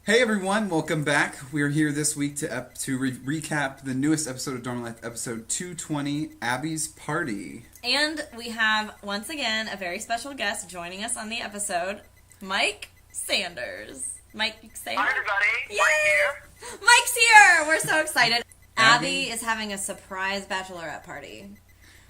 Hey everyone, welcome back. We are here this week to recap the newest episode of Dormalcy, episode 220, Abby's Party. And we have, once again, a very special guest joining us on the episode, Mike Sanders. Mike, say hi. Hi everybody, Yay! Mike here. Mike's here! We're so excited. Abby is having a surprise bachelorette party,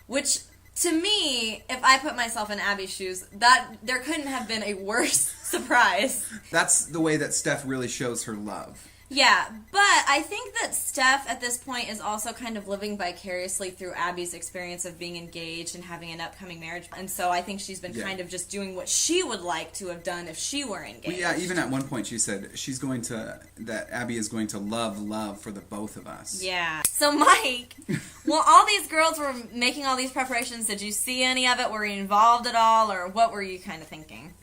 which, to me, if I put myself in Abby's shoes, that there couldn't have been a worse surprise. That's the way that Steph really shows her love. Yeah, but I think that Steph at this point is also kind of living vicariously through Abby's experience of being engaged and having an upcoming marriage. And so I think she's been kind of just doing what she would like to have done if she were engaged. Well, yeah, even at one point she said that Abby is going to love for the both of us. Yeah. So Mike, while all these girls were making all these preparations, did you see any of it? Were you involved at all? Or what were you kind of thinking?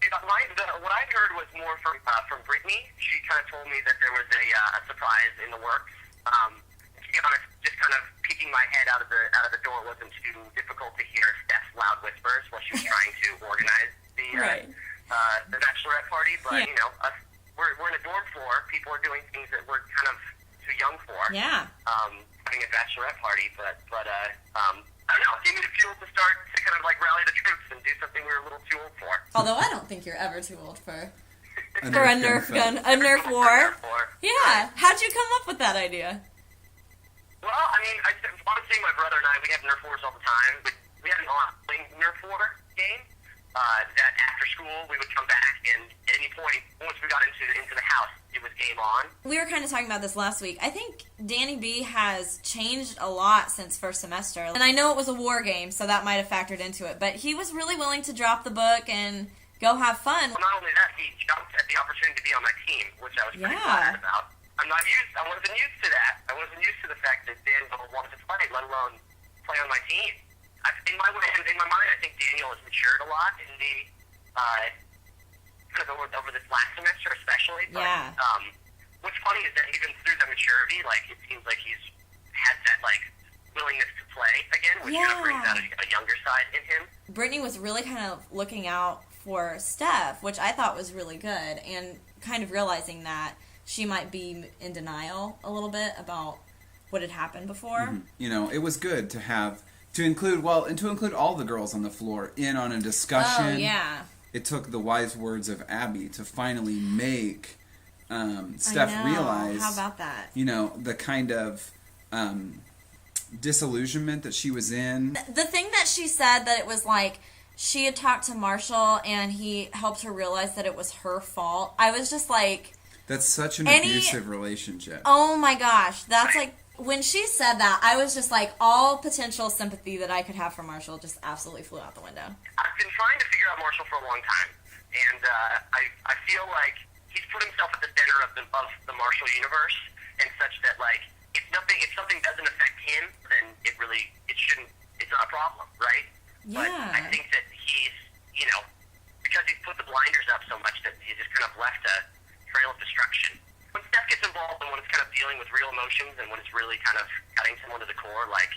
What I heard was more from Brittany. She kind of told me that there was a surprise in the works. To be honest, just kind of peeking my head out of the door wasn't too difficult to hear Steph's loud whispers while she was trying to organize the bachelorette party. But you know, we're in a dorm floor. People are doing things that we're kind of too young for. Yeah. Having a bachelorette party, but I don't know, gave me the fuel to start to kind of like rally the troops and do something we were a little too old for. Although I don't think you're ever too old for A a Nerf gun, a Nerf war. Yeah. How'd you come up with that idea? Well, I mean, honestly, my brother and I, we have Nerf wars all the time, but we had an online Nerf war game that after school we would come back, and at any point, once we got into the house, it was game on. We were kind of talking about this last week. I think Danny B has changed a lot since first semester. And I know it was a war game, so that might have factored into it. But he was really willing to drop the book and go have fun. Well, not only that, he jumped at the opportunity to be on my team, which I was pretty glad about. I wasn't used to that. I wasn't used to the fact that Daniel wanted to play, let alone play on my team. In my mind, I think Daniel has matured a lot in the kind of over this last semester, especially. But, what's funny is that even through the maturity, like it seems like he's had that like willingness to play again, which kind of brings out a younger side in him. Brittany was really kind of looking out for Steph, which I thought was really good, and kind of realizing that she might be in denial a little bit about what had happened before. Mm-hmm. You know, it was good to include all the girls on the floor in on a discussion. Oh, yeah. It took the wise words of Abby to finally make Steph realize. How about that? You know, the kind of disillusionment that she was in. The thing that she said, that it was like she had talked to Marshall and he helped her realize that it was her fault. I was just like... That's such an abusive relationship. Oh my gosh. That's like... When she said that, I was just like, all potential sympathy that I could have for Marshall just absolutely flew out the window. I've been trying to figure out Marshall for a long time, and I feel like he's put himself at the center of the Marshall universe, and such that like if something doesn't affect him, then it's not a problem, right? Yeah. But I think that he's, you know, because he's put the blinders up so much that he's just kind of left a trail of destruction. When Steph gets involved and when it's kind of dealing with real emotions and when it's really kind of cutting someone to the core, like,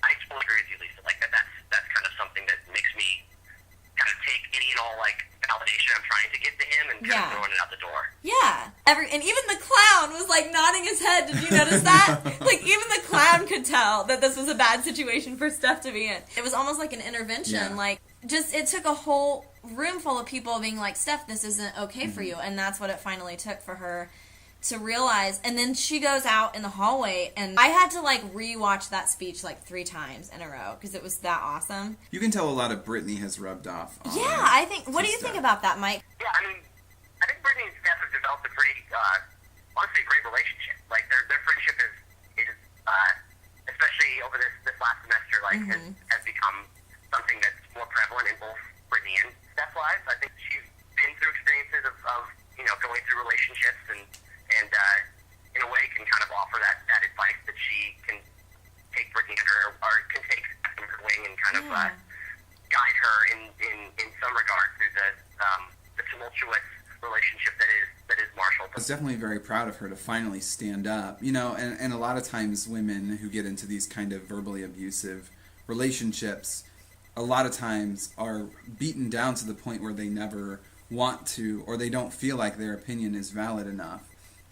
I totally agree with you, Lisa. Like, that's kind of something that makes me kind of take any and all, like, validation I'm trying to get to him and kind of throwing it out the door. Yeah. And even the clown was, like, nodding his head. Did you notice that? Like, even the clown could tell that this was a bad situation for Steph to be in. It was almost like an intervention. Yeah. Like, it took a whole room full of people being like, Steph, this isn't okay for you. And that's what it finally took for her to realize. And then she goes out in the hallway, and I had to like rewatch that speech like 3 times in a row because it was that awesome. You can tell a lot of Brittany has rubbed off on I think. What do you think about that, Mike? Yeah, I mean, I think Brittany and Steph have developed a pretty, honestly, great relationship. Like, their friendship is especially over this last semester, like, has become something that's more prevalent in both Brittany and Steph's lives. I think she's been through experiences of you know, going through relationships and in a way can kind of offer that advice that she can take Brittany under, or can take under her wing and kind of guide her in some regard through the tumultuous relationship that is Marshall. I was definitely very proud of her to finally stand up. You know, and a lot of times women who get into these kind of verbally abusive relationships, a lot of times are beaten down to the point where they never want to, or they don't feel like their opinion is valid enough.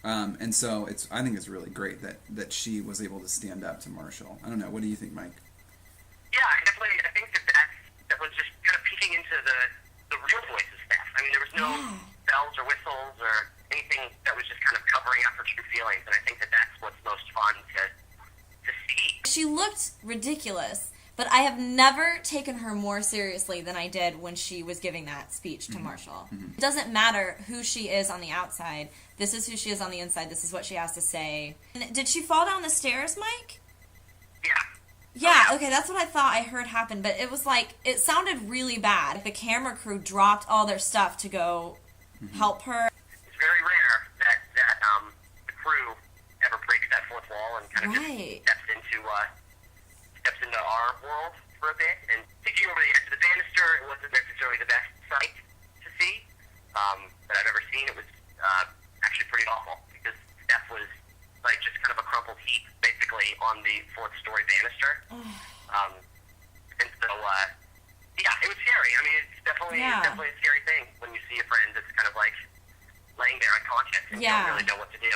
And so I think it's really great that she was able to stand up to Marshall. I don't know. What do you think, Mike? Yeah, definitely. I think that was just kind of peeking into the real voice of Steph. I mean, there was no bells or whistles or anything that was just kind of covering up her true feelings, and I think that's what's most fun to see. She looked ridiculous, but I have never taken her more seriously than I did when she was giving that speech to Marshall. It doesn't matter who she is on the outside. This is who she is on the inside. This is what she has to say. And did she fall down the stairs, Mike? Yeah, okay, that's what I thought I heard happen, but it was like, it sounded really bad. The camera crew dropped all their stuff to go help her. It's very rare that the crew ever breaks that fourth wall and kind of just steps into our world for a bit. And thinking over the edge of the banister, it wasn't necessarily the best sight to see that I've ever seen. It was actually pretty awful because Steph was like just kind of a crumpled heap basically on the fourth story banister. And so it was scary. I mean, it's definitely a scary thing when you see a friend that's kind of like laying there unconscious and you don't really know what to do.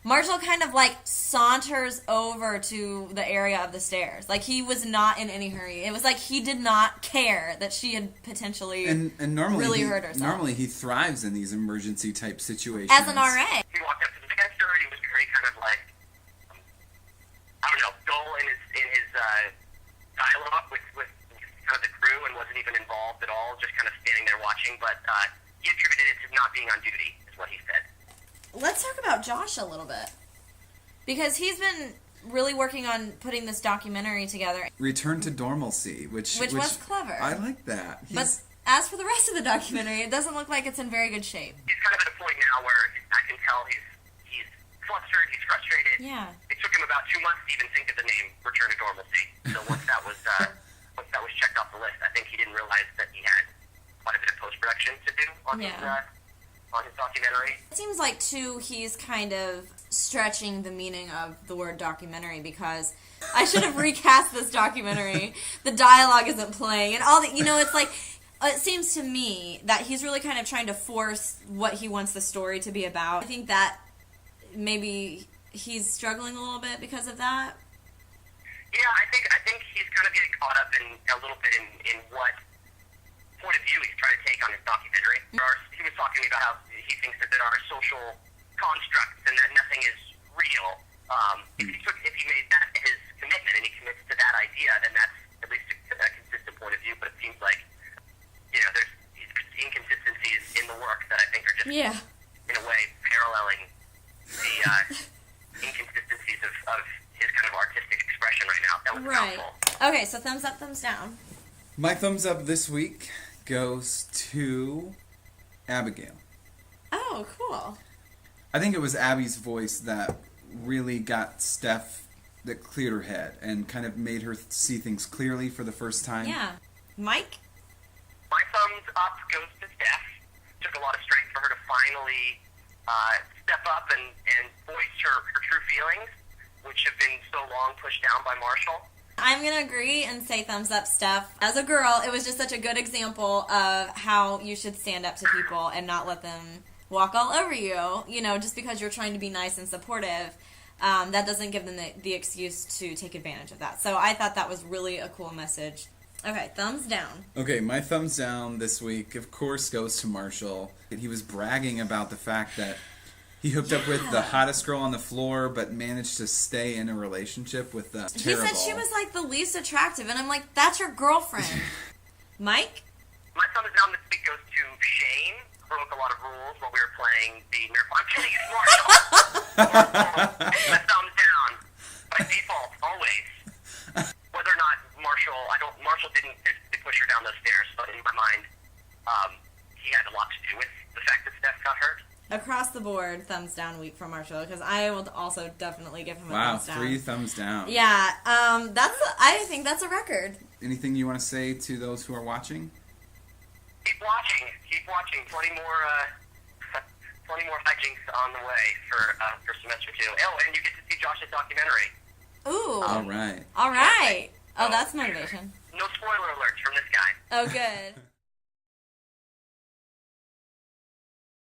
Marshall kind of like saunters over to the area of the stairs. Like he was not in any hurry. It was like he did not care that she had potentially and normally really hurt herself. Normally he thrives in these emergency type situations. As an RA. He walked up to the banister and he was very kind of like, I don't know, dull in his dialogue with kind of the crew and wasn't even involved at all, just kind of standing there watching. But he attributed it to not being on duty, is what he said. Let's talk about Josh a little bit. Because he's been really working on putting this documentary together. Return to Dormalcy, which was clever. I like that. But as for the rest of the documentary, it doesn't look like it's in very good shape. He's kind of at a point now where I can tell he's flustered, he's frustrated. Yeah. It took him about 2 months to even think of the name Return to Dormalcy. So once that was checked off the list, I think he didn't realize that he had quite a bit of post-production to do on his documentary. It seems like, too, he's kind of stretching the meaning of the word documentary because I should have recast this documentary. The dialogue isn't playing and all the, it's like, it seems to me that he's really kind of trying to force what he wants the story to be about. I think that maybe he's struggling a little bit because of that. Yeah, I think he's kind of getting caught up in a little bit in what point of view he's trying to take on his documentary. He was talking about how he thinks that there are social constructs and that nothing is real. If he made that his commitment and he commits to that idea, then that's at least a consistent point of view. But it seems like there's inconsistencies in the work that I think are just in a way paralleling the inconsistencies of his kind of artistic expression right now. That was a mouthful. Okay, so thumbs up, thumbs down. My thumbs up this week goes to Abigail. Oh, cool. I think it was Abby's voice that really got Steph, that cleared her head and kind of made her see things clearly for the first time. Yeah. Mike? My thumbs up goes to Steph. It took a lot of strength for her to finally step up and voice her true feelings, which have been so long pushed down by Marshall. I'm going to agree and say thumbs up, Steph. As a girl, it was just such a good example of how you should stand up to people and not let them walk all over you. Just because you're trying to be nice and supportive, that doesn't give them the excuse to take advantage of that. So I thought that was really a cool message. Okay, thumbs down. Okay, my thumbs down this week, of course, goes to Marshall. He was bragging about the fact that he hooked up with the hottest girl on the floor, but managed to stay in a relationship with the He said she was like the least attractive, and I'm like, that's your girlfriend. Mike? My thumbs down this week goes to Shane. Broke a lot of rules while we were playing the nerf. I'm kidding, it's Marshall. My thumbs down by default, always. Whether or not Marshall didn't physically push her down those stairs, but in my mind, he had a lot to do with the fact that Steph got hurt. Across the board, thumbs down week for Marshall, because I will also definitely give him a thumbs down. Wow, 3 thumbs down. Yeah, I think that's a record. Anything you want to say to those who are watching? Keep watching. Plenty more hijinks on the way for semester 2. Oh, and you get to see Josh's documentary. Ooh. All right. All right. Oh, that's motivation. No spoiler alerts from this guy. Oh, good.